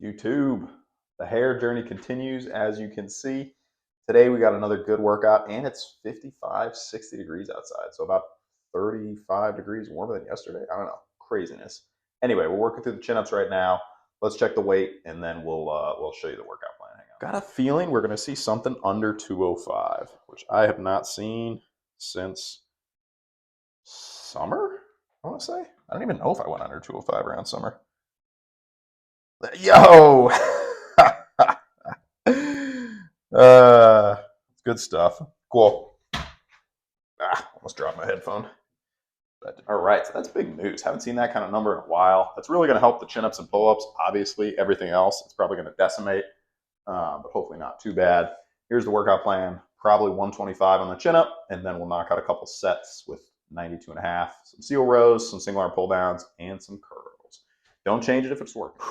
YouTube. The hair journey continues, as you can see. Today we got another good workout, and it's 55, 60 degrees outside, so about 35 degrees warmer than yesterday. I don't know, craziness. Anyway, we're working through the chin-ups right now. Let's check the weight, and then we'll show you the workout plan. Hang on. Got a feeling we're going to see something under 205, which I have not seen since summer, I want to say. I don't even know if I went under 205 around summer. Yo! Good stuff. Cool. Almost dropped my headphone. But, all right, so that's big news. Haven't seen that kind of number in a while. That's really going to help the chin-ups and pull-ups. Obviously, everything else, it's probably going to decimate, but hopefully not too bad. Here's the workout plan. Probably 125 on the chin-up, and then we'll knock out a couple sets with 92.5, some seal rows, some single arm pull-downs, and some curls. Don't change it if it's working.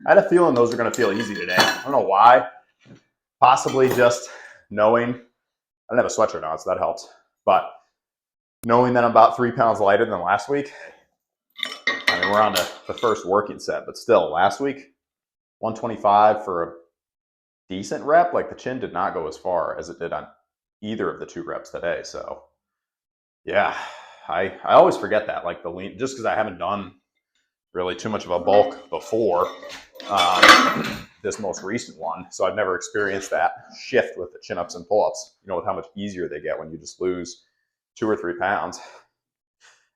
I had a feeling those are going to feel easy today. I don't know why. Possibly just knowing, I don't have a sweatshirt on, so that helps. But knowing that I'm about 3 pounds lighter than last week, I mean, we're on the first working set, but still, last week, 125 for a decent rep. Like the chin did not go as far as it did on either of the 2 reps today. So, yeah, I always forget that. Like the lean, just because I haven't done really too much of a bulk before this most recent one. So I've never experienced that shift with the chin-ups and pull-ups, you know, with how much easier they get when you just lose 2 or 3 pounds.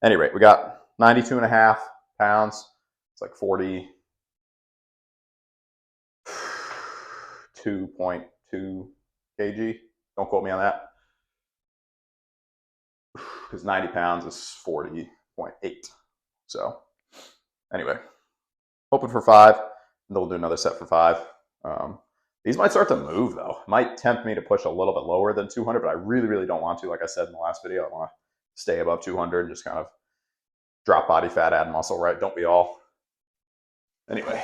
At any rate, we got 92.5 pounds. It's like 42.2 kg. Don't quote me on that. Because 90 pounds is 40.8. So anyway, hoping for 5, and then we'll do another set for 5. These might start to move, though. It might tempt me to push a little bit lower than 200, but I really, really don't want to. Like I said in the last video, I want to stay above 200 and just kind of drop body fat, add muscle, right? Don't we all? Anyway.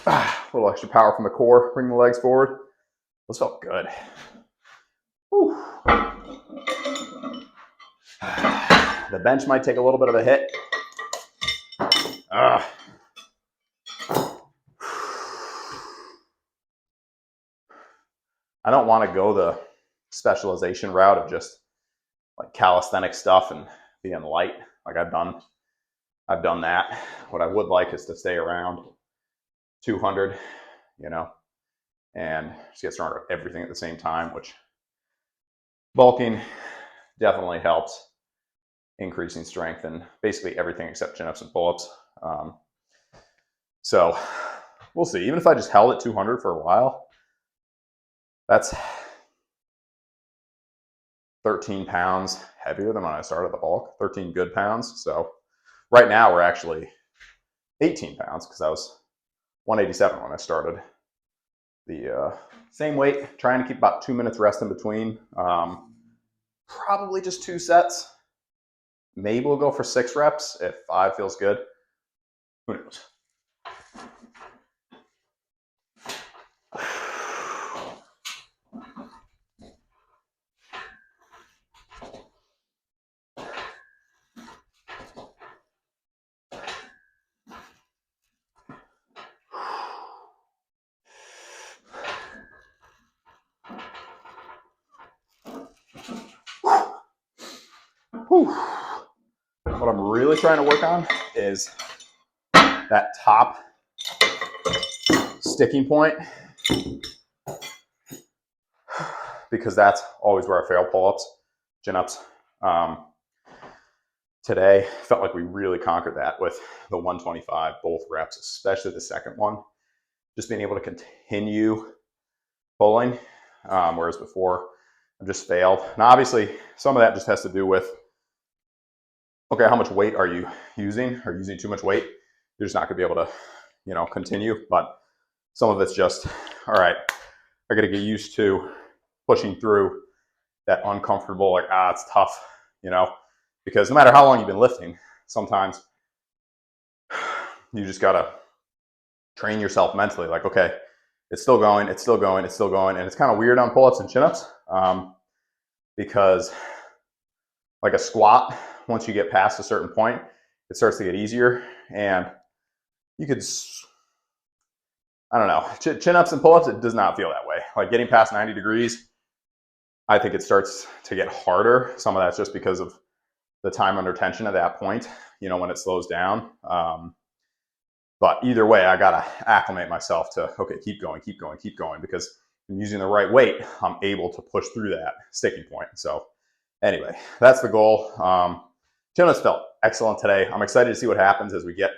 A little extra power from the core, bring the legs forward. Those felt good. Whew. The bench might take a little bit of a hit. I don't want to go the specialization route of just like calisthenic stuff and being light. Like I've done that. What I would like is to stay around 200, you know, and just get started with everything at the same time, which bulking definitely helps increasing strength and basically everything except chin-ups and pull-ups. So we'll see. Even if I just held at 200 for a while, that's 13 pounds heavier than when I started the bulk, 13 good pounds. So right now we're actually 18 pounds because I was 187 when I started. The same weight, trying to keep about 2 minutes rest in between. Probably just 2 sets. Maybe we'll go for 6 reps if 5 feels good. Who knows? Whew. What I'm really trying to work on is that top sticking point, because that's always where I fail pull-ups, chin-ups. today. Felt like we really conquered that with the 125, both reps, especially the second one. Just being able to continue pulling, whereas before I just failed. Now, obviously, some of that just has to do with, okay, how much weight are you using? Are you using too much weight? You're just not going to be able to, you know, continue. But some of it's just, all right, I got to get used to pushing through that uncomfortable, like, it's tough, you know, because no matter how long you've been lifting, sometimes you just got to train yourself mentally. Like, okay, it's still going, it's still going, it's still going. And it's kind of weird on pull-ups and chin-ups because like a squat, once you get past a certain point, it starts to get easier. And you could, I don't know, chin-ups and pull-ups, it does not feel that way. Like getting past 90 degrees, I think it starts to get harder. Some of that's just because of the time under tension at that point, you know, when it slows down. But either way, I got to acclimate myself to, okay, keep going, keep going, keep going, because I'm using the right weight, I'm able to push through that sticking point. So anyway, that's the goal. Chin-ups felt excellent today. I'm excited to see what happens as we get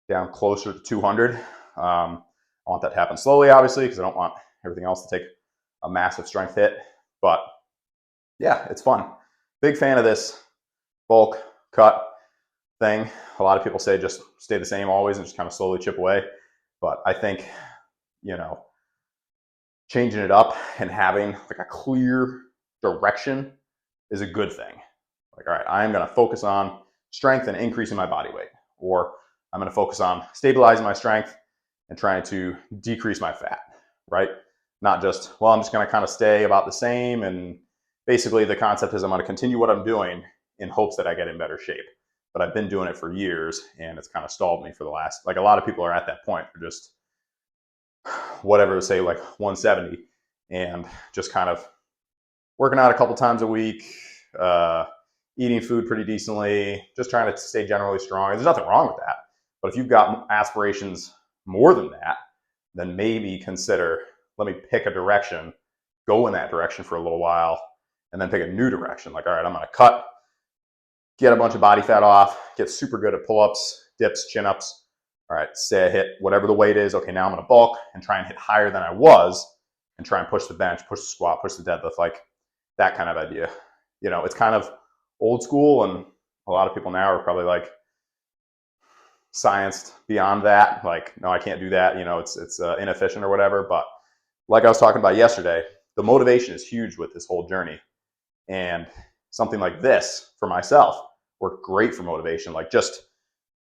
down closer to 200. I want that to happen slowly, obviously, because I don't want everything else to take a massive strength hit. But yeah, it's fun. Big fan of this bulk cut thing. A lot of people say just stay the same always and just kind of slowly chip away. But I think, you know, changing it up and having like a clear direction is a good thing. Like, all right, I'm going to focus on strength and increasing my body weight, or I'm going to focus on stabilizing my strength and trying to decrease my fat, right? Not just, well, I'm just going to kind of stay about the same. And basically the concept is I'm going to continue what I'm doing in hopes that I get in better shape. But I've been doing it for years and it's kind of stalled me for the last, like a lot of people are at that point. They're just whatever, say like 170 and just kind of working out a couple times a week, eating food pretty decently, just trying to stay generally strong. There's nothing wrong with that. But if you've got aspirations more than that, then maybe consider, let me pick a direction, go in that direction for a little while, and then pick a new direction. Like, all right, I'm going to cut, get a bunch of body fat off, get super good at pull-ups, dips, chin-ups. All right, say I hit whatever the weight is. Okay, now I'm going to bulk and try and hit higher than I was and try and push the bench, push the squat, push the deadlift, like that kind of idea. You know, it's kind of old school, and a lot of people now are probably like scienced beyond that. Like, no, I can't do that. You know, it's inefficient or whatever. But like I was talking about yesterday, the motivation is huge with this whole journey. And something like this for myself worked great for motivation. Like just,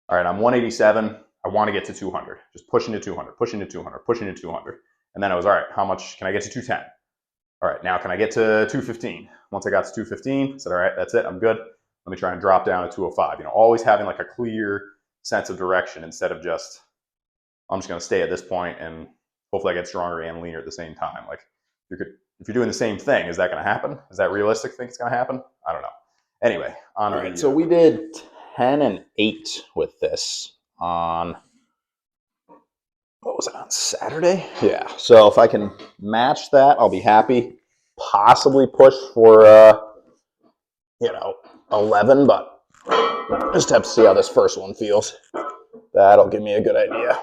all right, I'm 187. I want to get to 200. Just pushing to 200, pushing to 200, pushing to 200. And then I was, all right, how much can I get to 210? All right, now can I get to 215? Once I got to 215, I said, all right, that's it, I'm good. Let me try and drop down to 205. You know, always having like a clear sense of direction instead of just, I'm just going to stay at this point and hopefully I get stronger and leaner at the same time. Like, if you're doing the same thing, is that going to happen? Is that realistic? Think it's going to happen? I don't know. Anyway, on. All right, so we did 10 and 8 with this on, what was it, on Saturday? Yeah. So if I can match that, I'll be happy. Possibly push for, 11, but just have to see how this first one feels. That'll give me a good idea.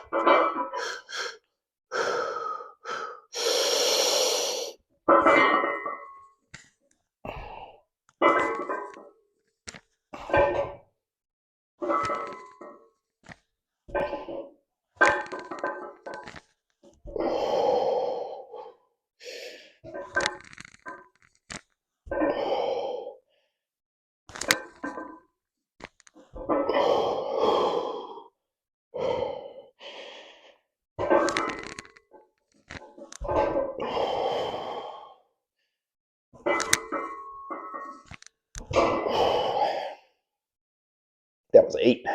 That was 8.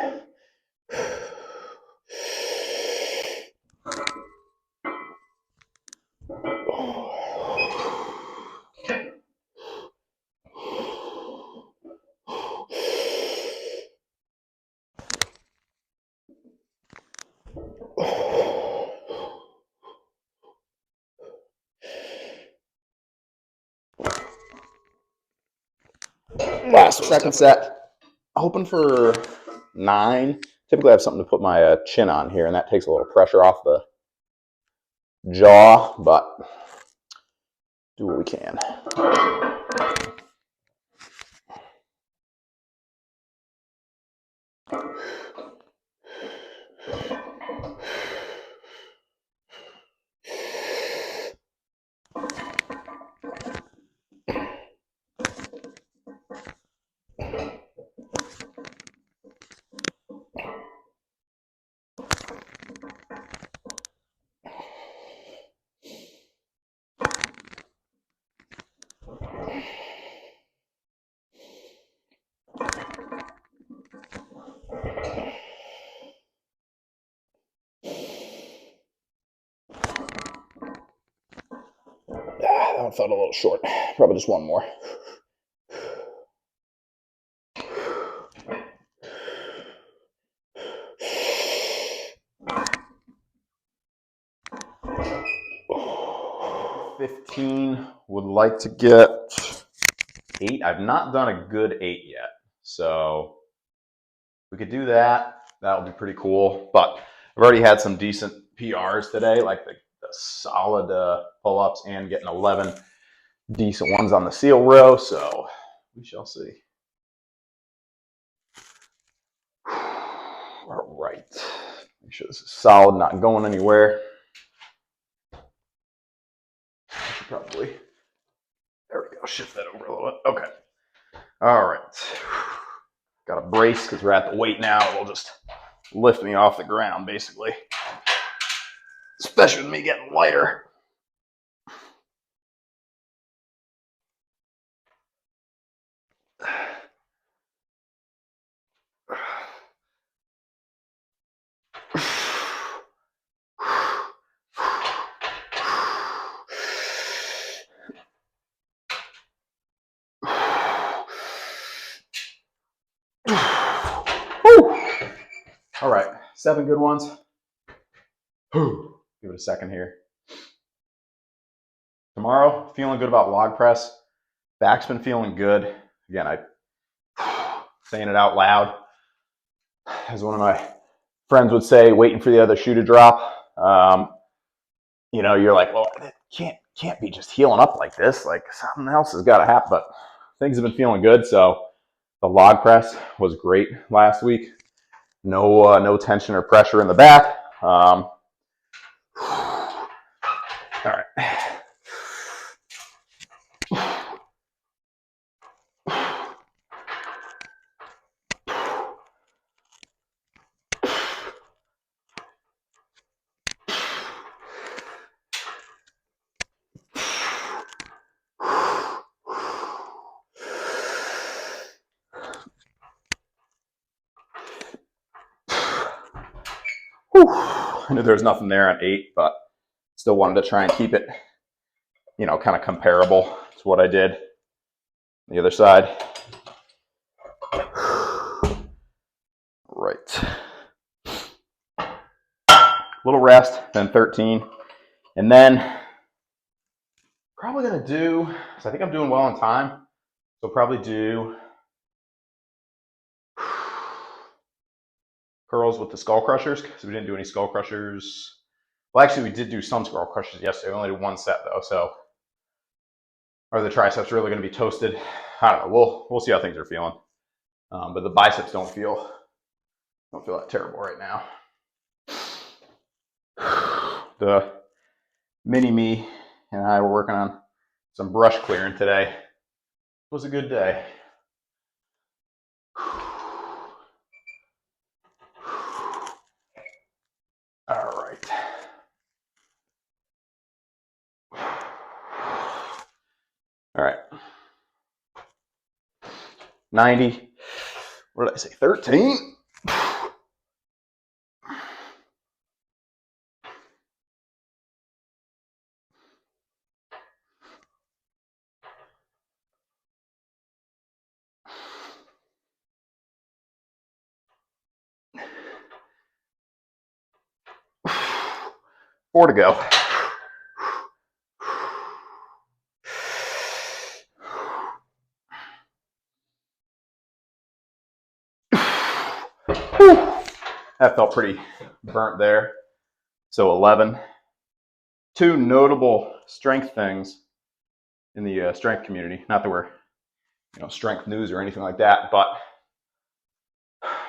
Last second set. hoping for 9. Typically I have something to put my chin on here, and that takes a little pressure off the jaw, but do what we can. That one felt a little short. Probably just one more. Would like to get 8. I've not done a good 8 yet, so we could do that. That would be pretty cool. But I've already had some decent PRs today, like the solid pull-ups, and getting 11 decent ones on the seal row, so we shall see. All right, make sure this is solid, not going anywhere. Probably, there we go, shift that over a little bit. Okay, all right, got a brace because we're at the weight now. It'll just lift me off the ground basically, especially with me getting lighter. All right, 7 good ones. Give it a second here. Tomorrow, feeling good about log press. Back's been feeling good. Again, saying it out loud. As one of my friends would say, waiting for the other shoe to drop. You know, you're like, well, it can't be just healing up like this. Like something else has got to happen. But things have been feeling good. So the log press was great last week. No tension or pressure in the back. All right. I knew there was nothing there on 8, but still wanted to try and keep it, you know, kind of comparable to what I did the other side. Right. Little rest, then 13. And then probably going to do, so I think I'm doing well on time. So probably do curls with the skull crushers, because we didn't do any skull crushers. Well, actually, we did do some skull crushers yesterday. We only did 1 set, though. So are the triceps really going to be toasted? I don't know. We'll see how things are feeling. But the biceps don't feel that terrible right now. The mini me and I were working on some brush clearing today. It was a good day. All right. All right. 90. What did I say? 13? Four to go. That felt pretty burnt there. So 11. Two notable strength things in the strength community. Not that we're, strength news or anything like that, but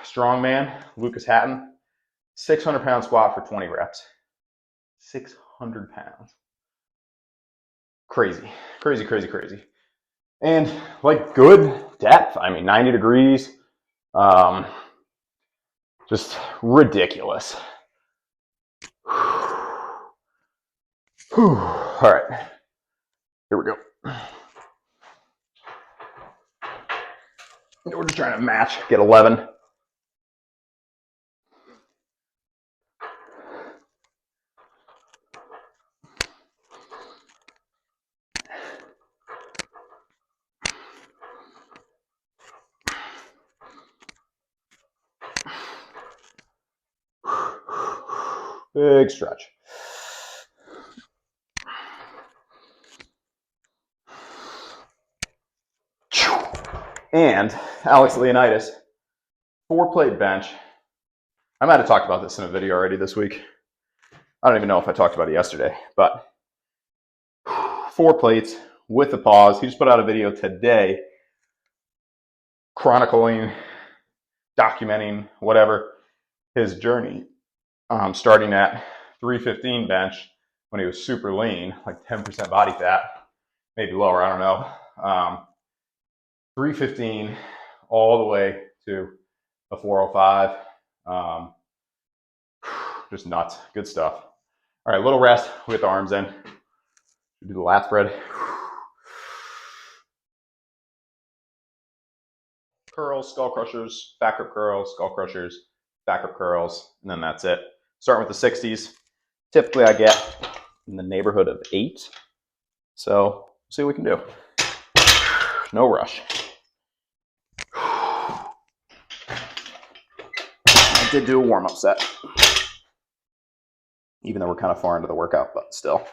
strongman, Lucas Hatton, 600-pound squat for 20 reps. 600 pounds. Crazy, crazy, crazy, crazy. And like good depth. I mean, 90 degrees. Just ridiculous. Whew. All right, here we go. We're just trying to match, get 11. Big stretch. And Alex Leonidas, 4-plate bench. I might have talked about this in a video already this week. I don't even know if I talked about it yesterday, but 4 plates with a pause. He just put out a video today chronicling, documenting, whatever, his journey, starting at 315 bench when he was super lean, like 10% body fat, maybe lower, I don't know. 315 all the way to a 405. Just nuts. Good stuff. All right, little rest with the arms in. Do the lat spread. Curls, skull crushers, back grip curls, skull crushers, back grip curls, and then that's it. Starting with the 60s. Typically I get in the neighborhood of 8. So see what we can do. No rush. I did do a warm-up set, even though we're kind of far into the workout, but still.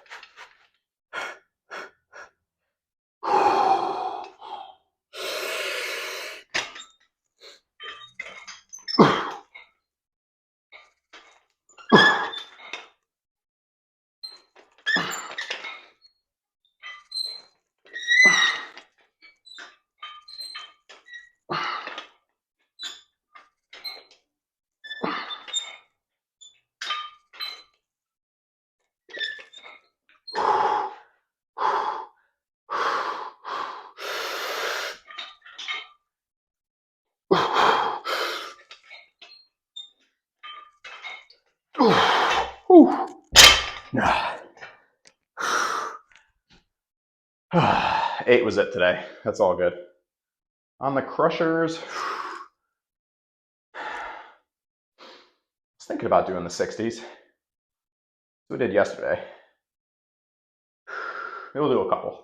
Eight was it today. That's all good. On the crushers, I was thinking about doing the 60s. We did yesterday. We'll do a couple.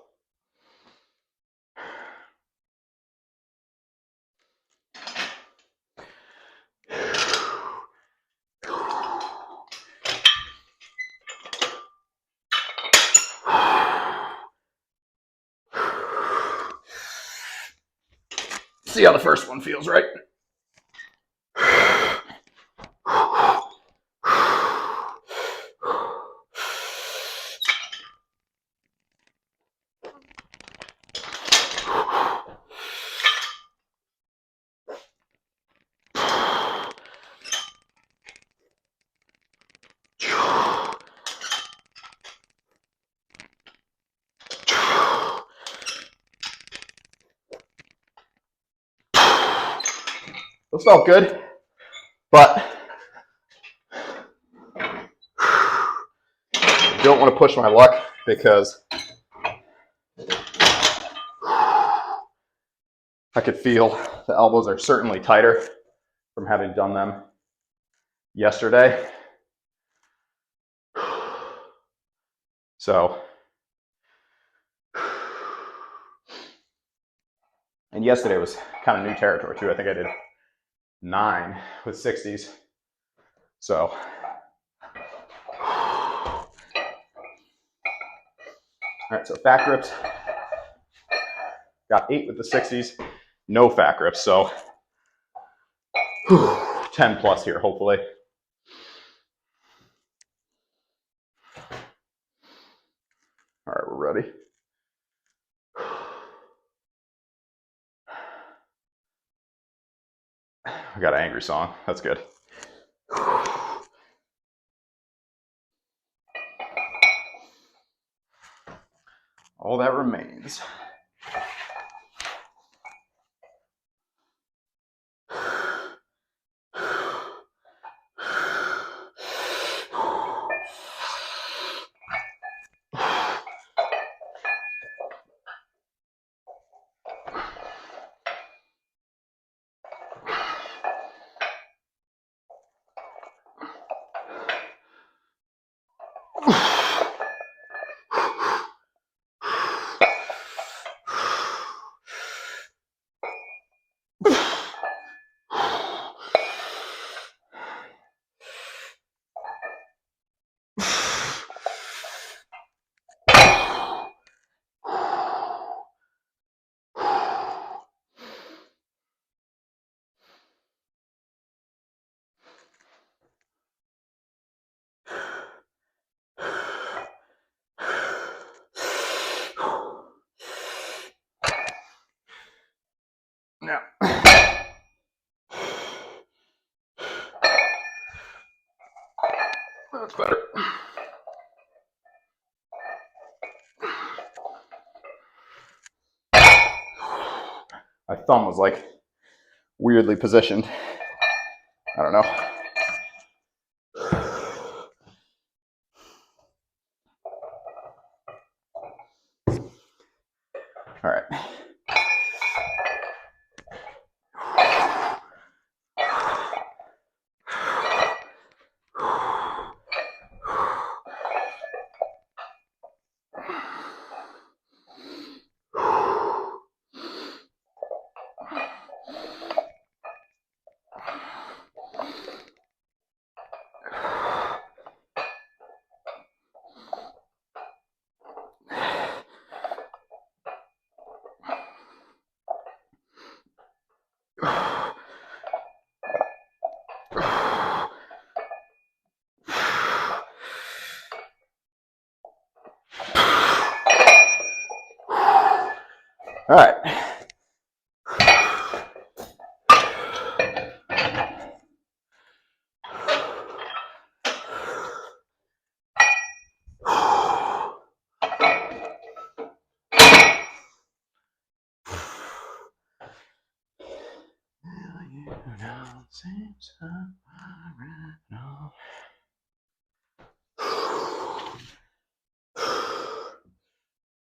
See how the first one feels, right? Those felt good, but I don't want to push my luck because I could feel the elbows are certainly tighter from having done them yesterday. So, and yesterday was kind of new territory too. I think I did 9 with 60s. So, all right, so back grips. Got 8 with the 60s, no fat grips, so 10 plus here, hopefully. right, we're ready. I got an angry song. That's good. All that remains. Now, that's better. My thumb was like weirdly positioned. I don't know. All right. All right.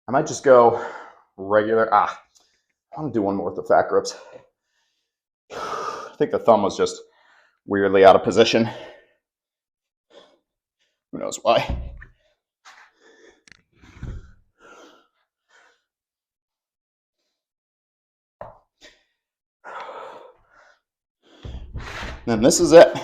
I might just go regular. I'm gonna do one more with the fat grips. I think the thumb was just weirdly out of position. Who knows why? And this is it.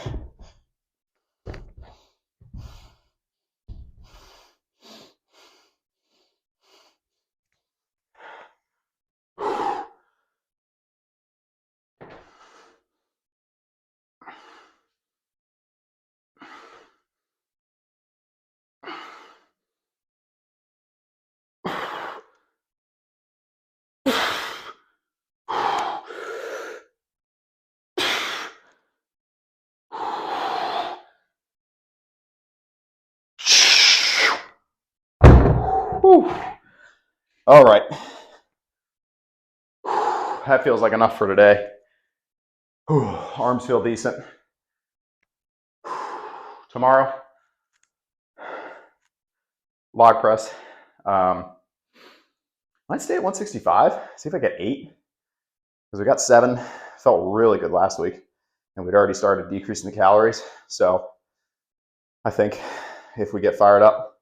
Whew. All right. That feels like enough for today. Arms feel decent. Tomorrow, log press. Might stay at 165. See if I get 8. Because we got 7. Felt really good last week. And we'd already started decreasing the calories. So I think if we get fired up,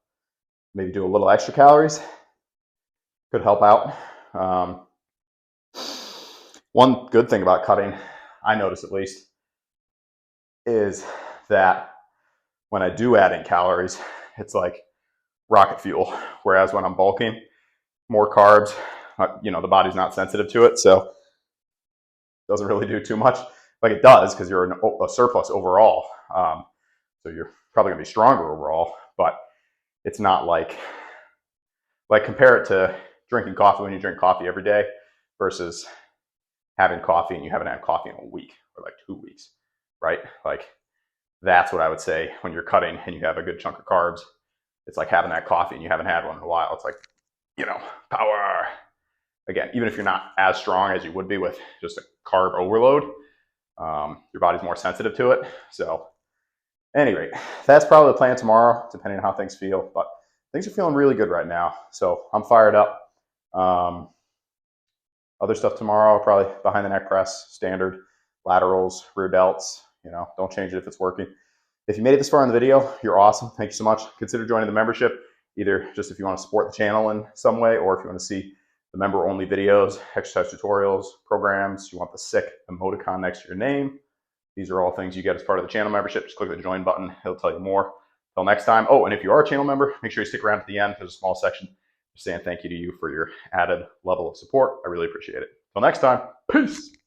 maybe do a little extra calories. Could help out. One good thing about cutting, I notice at least, is that when I do add in calories, it's like rocket fuel. Whereas when I'm bulking, more carbs, the body's not sensitive to it, so it doesn't really do too much. Like it does because you're a surplus overall, so you're probably gonna be stronger overall. But it's not like Like compare it to drinking coffee when you drink coffee every day versus having coffee and you haven't had coffee in a week or like 2 weeks, right? Like that's what I would say when you're cutting and you have a good chunk of carbs. It's like having that coffee and you haven't had one in a while. It's like, you know, power. Again, even if you're not as strong as you would be with just a carb overload, your body's more sensitive to it. So anyway, that's probably the plan tomorrow, depending on how things feel. But things are feeling really good right now. So I'm fired up. Other stuff tomorrow, probably behind the neck press, standard, laterals, rear delts. You know, don't change it if it's working. If you made it this far in the video, you're awesome. Thank you so much. Consider joining the membership, either just if you want to support the channel in some way, or if you want to see the member-only videos, exercise tutorials, programs, you want the sick emoticon next to your name. These are all things you get as part of the channel membership. Just click the join button. It'll tell you more. Until next time. Oh, and if you are a channel member, make sure you stick around to the end. There's a small section just saying thank you to you for your added level of support. I really appreciate it. Until next time, peace.